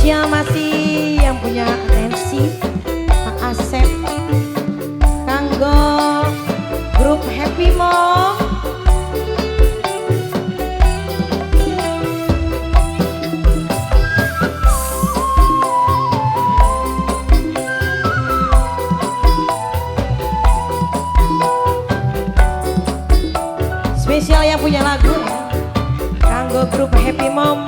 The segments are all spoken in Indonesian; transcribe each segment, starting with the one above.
Spesial masih yang punya atensi Pak Asep kanggo grup Happy Mom. Spesial yang punya lagu ya kanggo grup Happy Mom.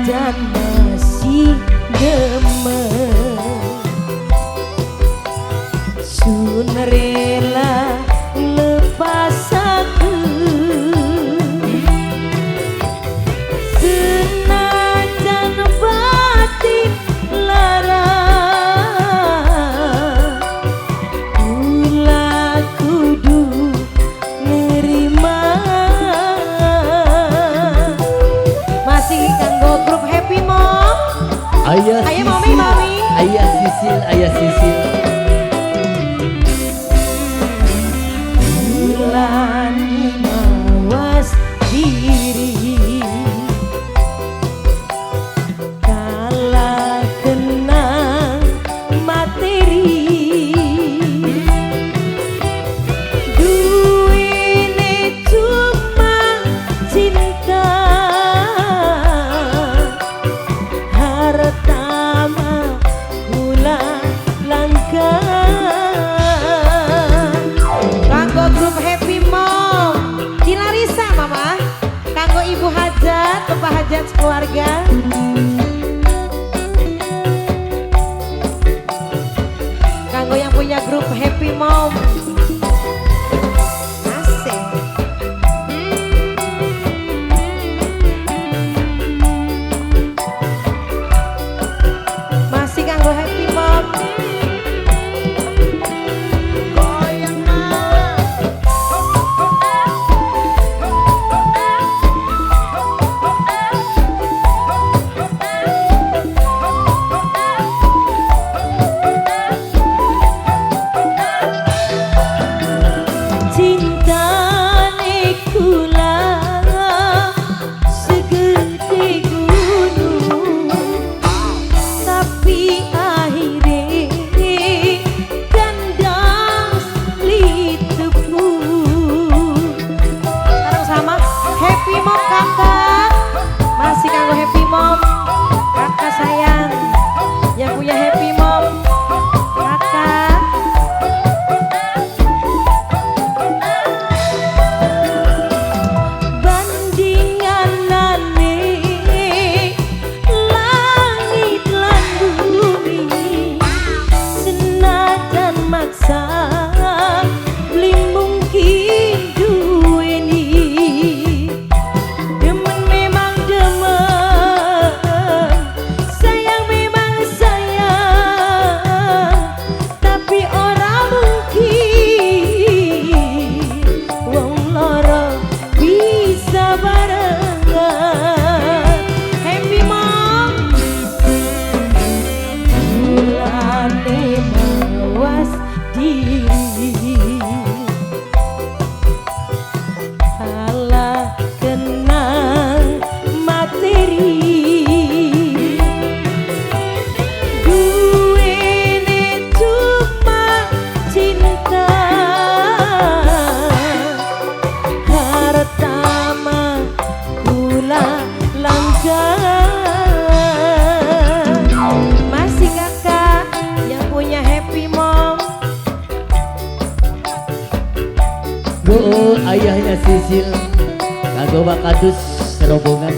Dan masih gemes sun rela lepas aku senajan batin lara kula kudu nerima. Masih kanggo grup Happy Mom. Ayah Sisil, Mami. Ayah Sisil, Ayah Sisil. Bulan mawas diri kala kena materi duwene cuma cinta harta mah kula langgan kanggo grup Happy Mom Dilarisa mama kanggo ibu hajat bapak hajat keluarga kanggo yang punya grup Happy Mom. Asik. Masih kanggo Happy Mom. Cintane kula segede gunung tapi akhirnya kandas litepu. Sekarang sama Happy Mom kakak. Masih kanggo Happy Mom kakak sayang yang punya Happy Mom kakak. Bandinganane langit lan bumi senajan maksa beli mungkin duweni demen memang demen sayang memang sayang tapi orang mungkin wong loro bisa barengan. Happy Mom mulane mawas diri kalah kenang materi duwene cuma cinta harta mah kula langgan. Masih kakak yang punya Happy Mom. Go ayahnya Sisil. Kanggo Wakadus serombongan.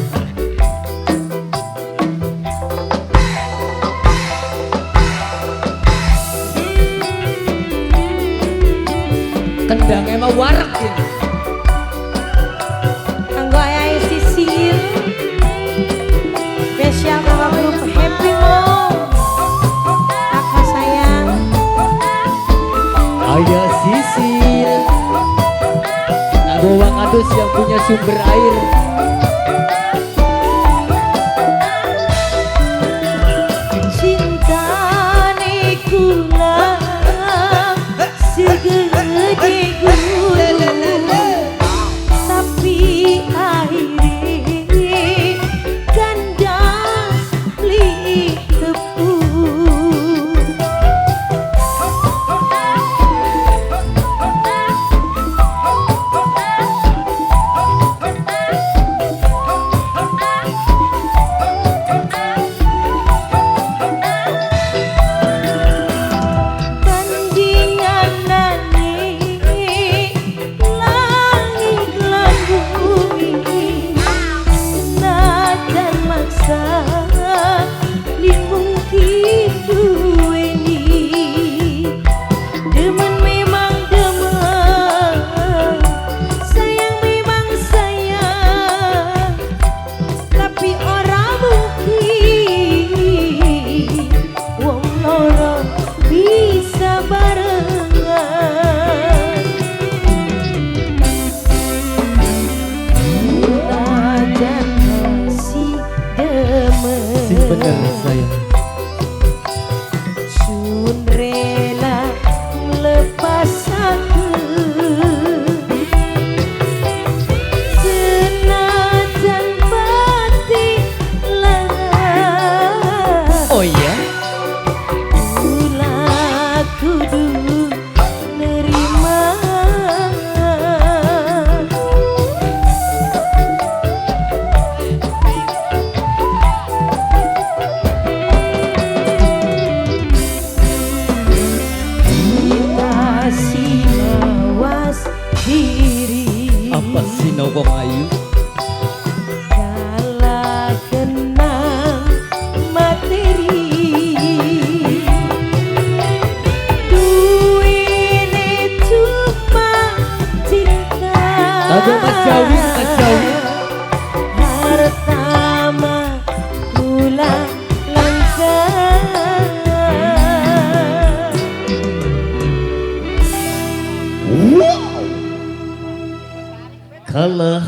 Kendang emang warak ini. Kanggo ayah Sisil spesial kanggo grup Happy Mom kakak sayang. Ayah Sisil. Kanggo Wakadus yang punya sumber air. Cintane kula segede gunung tapi Sing bener sayang. Sun rela lepas aku senajan pati lara. Oh iya? Ulah kudu nerima. Masih mawas diri Apa sih nongkong ayu? kala kenang materi duwine cuma cinta. Aduh, Mas Jawi, Mas Jawi. Harta mah kula langkah. Kalah